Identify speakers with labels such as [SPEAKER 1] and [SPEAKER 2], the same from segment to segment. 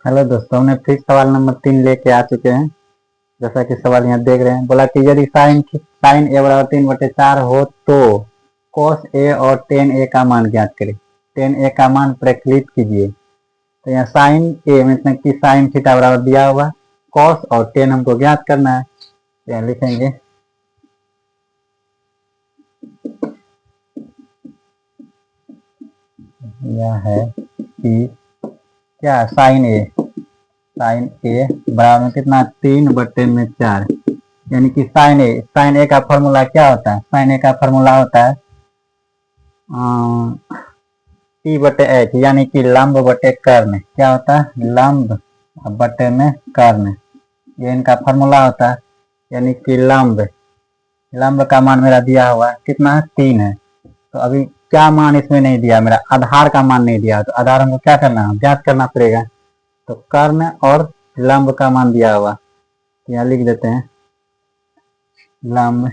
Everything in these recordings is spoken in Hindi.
[SPEAKER 1] हेलो दोस्तों, हमने फिर सवाल नंबर 3 लेके आ चुके हैं। जैसा कि सवाल यहाँ देख रहे हैं, बोला कि यदि साइन ए बराबर 3/4 हो तो कॉस ए और टेन ए का मान ज्ञात करें। टेन ए का मान प्रकलित कीजिए। तो यहाँ साइन ए मतलब कि साइन थीटा बराबर दिया हुआ, कॉस और टेन हमको ज्ञात करना है। तो यहाँ लिखेंगे यह है कि क्या साइन ए बराबर में कितना 3/4, यानी कि साइन ए का फॉर्मूला क्या होता है। साइन ए का फॉर्मूला होता है P/H, यानी कि लंब बटे कर्ण। क्या होता है? लंब बटे में कर्ण, ये इनका फॉर्मूला होता है। यानी कि लंब का मान मेरा दिया हुआ है कितना है? 3 है। तो अभी क्या मान इसमें नहीं दिया, मेरा आधार का मान नहीं दिया। तो आधार हमको क्या करना है? ज्ञात करना पड़ेगा। तो कर्ण और लंब का मान दिया हुआ, यहाँ लिख देते हैं। लंब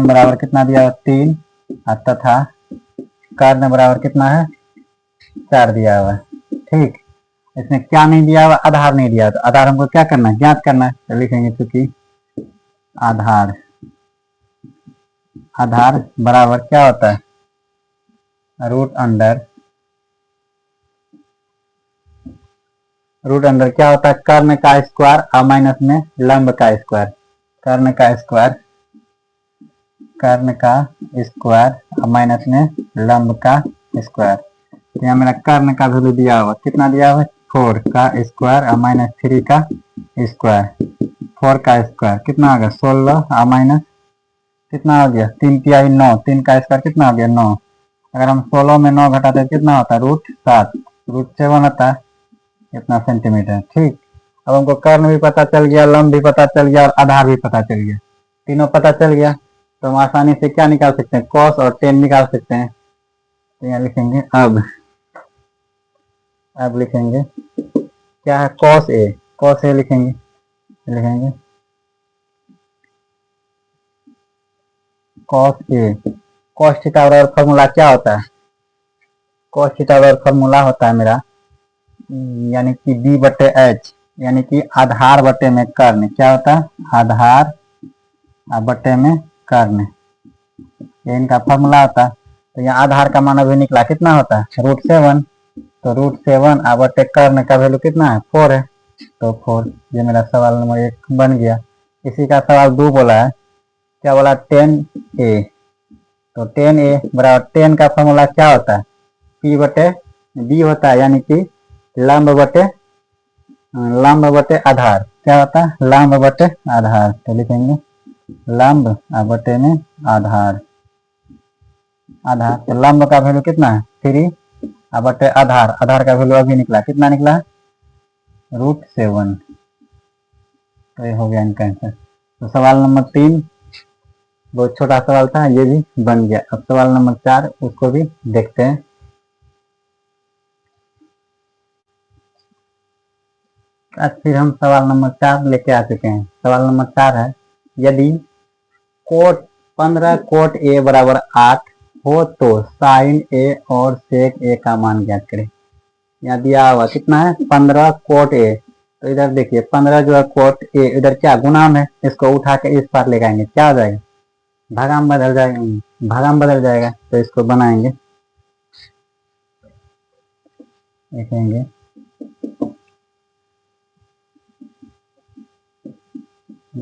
[SPEAKER 1] बराबर कितना दिया हुआ? 3, तथा कर्ण बराबर कितना है? 4 दिया हुआ है। ठीक, इसमें क्या नहीं दिया हुआ? आधार नहीं दिया। तो आधार हमको क्या करना है? ज्ञात करना है। तो लिखेंगे चूंकि आधार बराबर क्या होता है? रूट अंडर क्या होता है? कर्ण का स्क्वायर और माइनस में लंब का स्क्वायर। कर्ण का स्क्वायर और माइनस में लंब का स्क्वायर। तो यहाँ मेरा कर्ण का वैल्यू दिया हुआ, कितना दिया हुआ? 4 का स्क्वायर और माइनस 3 का स्क्वायर। 4 का स्क्वायर कितना आ गया? 16 और माइनस कितना हो गया? 3 तिहाई 9। 3 का स्क्वायर कितना हो गया? 9। अगर हम 16 में 9 घटाते हैं कितना होता है? √7। √7 होता है कितना सेंटीमीटर। ठीक, अब हमको कर्ण भी पता चल गया, लंब भी पता चल गया और आधार भी पता चल गया। तीनों पता चल गया तो हम आसानी से क्या निकाल सकते हैं? कॉस और टेन निकाल सकते हैं। तो यहाँ लिखेंगे अब लिखेंगे क्या है? कॉस ए लिखेंगे कॉस थीटा बराबर फॉर्मूला क्या होता है? कॉस थीटा बराबर फॉर्मूला होता है मेरा, यानी कि B/H, यानी कि आधार बटे में कर्ण। क्या होता है? आधार बटे में कर्ण, ये इनका फॉर्मूला होता है। तो यहाँ आधार का मान अभी निकला, कितना होता है? √7। तो √7 बटे कर्ण का वैल्यू कितना है? 4 है। तो 4, ये मेरा सवाल नंबर 1 बन गया। इसी का सवाल 2 बोला है, क्या बोला? 10A। तो 10A बराबर 10 का फॉर्मूला क्या होता है? P/B होता है, यानी कि लंब बटे आधार। क्या होता है? लंब बटे आधार। तो लिखेंगे लंब बटे में आधार। तो लंब का वैल्यू कितना है? 3 बटे आधार का वैल्यू अभी निकला, कितना निकला? √7। तो ये हो गया इनका आंसर। तो सवाल नंबर 3 बहुत छोटा सवाल था, ये भी बन गया। अब सवाल नंबर 4 उसको भी देखते हैं। आज फिर हम सवाल नंबर 4 लेके आ चुके हैं। सवाल नंबर 4 है, यदि कोट 15 कोट ए बराबर 8 हो तो साइन ए और सेक ए का मान ज्ञात करें। यहाँ दिया हुआ कितना है? 15 कोट ए। तो इधर देखिए 15 जो है कोट ए, इधर क्या गुणाम है, इसको उठा के इस पार ले जाएंगे, क्या हो जाएगा? भागाम बदल जाएगा। तो इसको बनाएंगे, लिखेंगे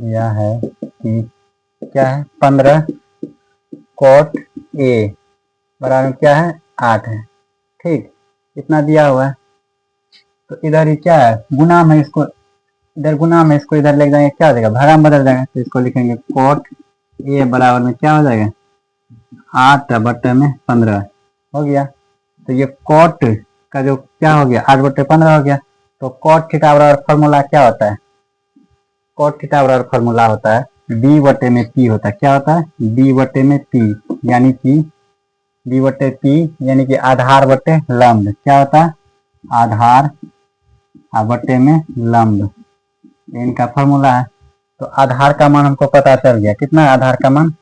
[SPEAKER 1] यह है कि क्या है? 15 कोट ए बराबर क्या है? 8 है। ठीक, इतना दिया हुआ है। तो इधर ही क्या है? गुणाम है, इसको इधर गुणाम है, इसको इधर ले जाएंगे, क्या हो जाएगा? भागाम बदल जाएगा। तो इसको लिखेंगे कोट ए बराबर में क्या हो जाएगा? 8 बटे में 15 हो गया। तो ये कोट का जो क्या हो गया? 8/15 हो गया। तो कोट थीटा बराबर फॉर्मूला क्या होता है? कोट थीटा बराबर फॉर्मूला होता है B/P होता है। क्या होता है? B/P, यानी कि B/P यानी कि आधार बटे लंब। क्या होता है? आधार बटे में लंब, इनका फॉर्मूला है। तो आधार का मान हमको पता चल गया, कितना है आधार का मान?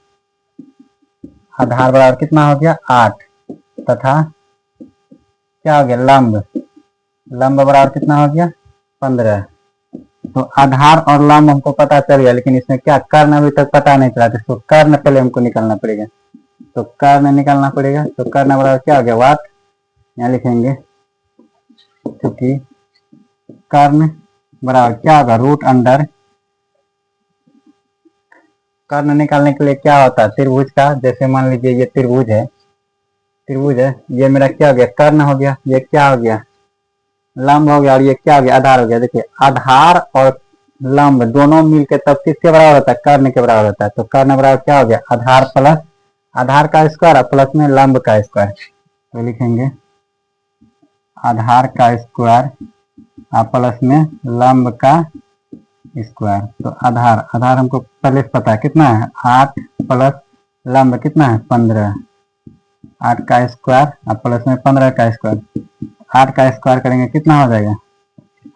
[SPEAKER 1] आधार बराबर कितना हो गया? 8, तथा क्या हो गया? लंब बराबर कितना हो गया 15। तो आधार और लंब हमको पता चल गया, लेकिन इसमें क्या कर्ण अभी तक पता नहीं चला, तो इसको कर्ण पहले हमको निकालना पड़ेगा। तो कर्ण निकालना पड़ेगा, तो कर्ण बराबर क्या हो गया वाट, यहाँ लिखेंगे, क्योंकि कर्ण बराबर क्या होगा रूट अंडर, कर्ण निकालने के लिए क्या होता है त्रिभुज का, जैसे मान लीजिए ये त्रिभुज है, ये मेरा क्या हो गया कर्ण हो गया, ये क्या हो गया लंब हो गया, और ये क्या हो गया आधार हो गया। देखिए आधार और लंब दोनों मिलकर तब किसके बराबर होता है कर्ण के बराबर होता है। तो कर्ण बराबर क्या हो गया आधार प्लस आधार का स्क्वायर प्लस में लंब का स्क्वायर। तो लिखेंगे आधार का स्क्वायर प्लस में लंब का स्क्वायर। तो आधार आधार हमको पहले से पता है कितना है 8 प्लस लंब कितना है 15, 8 का स्क्वायर प्लस में 15 का स्क्वायर। 8 का स्क्वायर करेंगे कितना हो जाएगा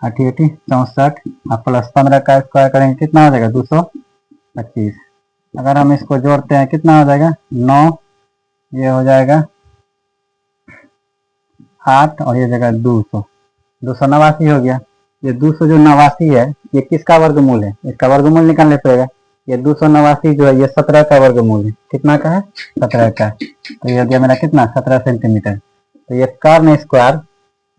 [SPEAKER 1] 8 64 प्लस 15 का स्क्वायर करेंगे कितना हो जाएगा 225। अगर हम इसको जोड़ते हैं कितना हो जाएगा 9, ये हो जाएगा 8 और ये जगह 289 हो गया। ये 289 है ये किसका वर्गमूल है, इसका वर्गमूल निकालने पड़ेगा। ये 289 जो है ये 17 का वर्गमूल है, कितना का है 17 का। तो ये हो गया मेरा कितना 17 सेंटीमीटर। तो ये कर्ण स्क्वायर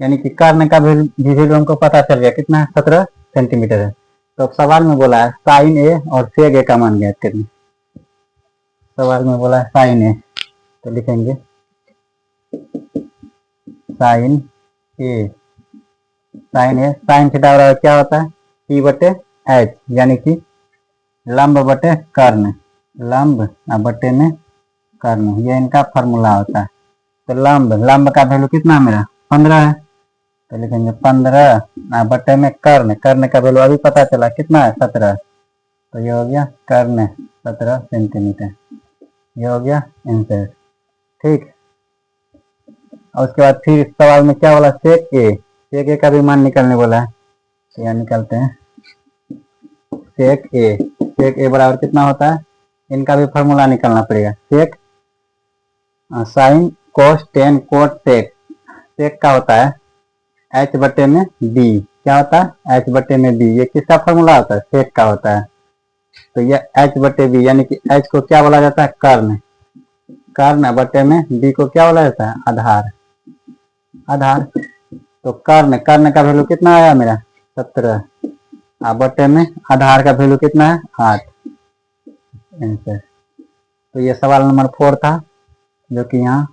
[SPEAKER 1] यानी कि कर्ण का वैल्यू हमको पता चल गया कितना है 17 सेंटीमीटर है। तो अब सवाल में बोला है साइन ए और सेग ए का मान ज्ञात करने, सवाल में बोला है साइन ए, तो लिखेंगे साइन ए, साइन थीटा बराबर क्या होता है P बटे H, यानी कि लंब बटे कर्ण, लंब बटे में कर्ण, ये इनका फॉर्मूला होता है। तो लंब का वैल्यू कितना मेरा 15 है, तो लिखेंगे 15 बटे में कर्ण, कर्ण का वैल्यू अभी पता चला कितना है 17। तो ये हो गया कर्ण 17 सेंटीमीटर, ये हो गया आंसर। ठीक, और उसके बाद फिर सवाल में क्या बोला सेक ए का भी मान निकालने बोला है। तो यहाँ निकालते हैं सेक ए बराबर कितना होता है, इनका भी फॉर्मूला निकालना पड़ेगा। Sec sine cos tan cot sec का होता है H बटे में B, क्या होता है H बटे में B, ये किसका फॉर्मूला होता है सेक का होता है। तो ये H बटे B यानी कि H को क्या बोला जाता है कर्ण, कर्ण बटे में B को क्या बोला जाता है आधार। तो कर्ण का वैल्यू कितना आया मेरा 17 बटे में आधार का वैल्यू कितना है 8 आंसर। तो ये सवाल नंबर 4 था जो कि यहाँ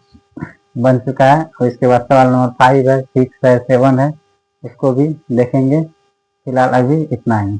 [SPEAKER 1] बन चुका है, और इसके बाद सवाल नंबर 5 है 6 है 7 है, उसको भी देखेंगे। फिलहाल अभी इतना ही।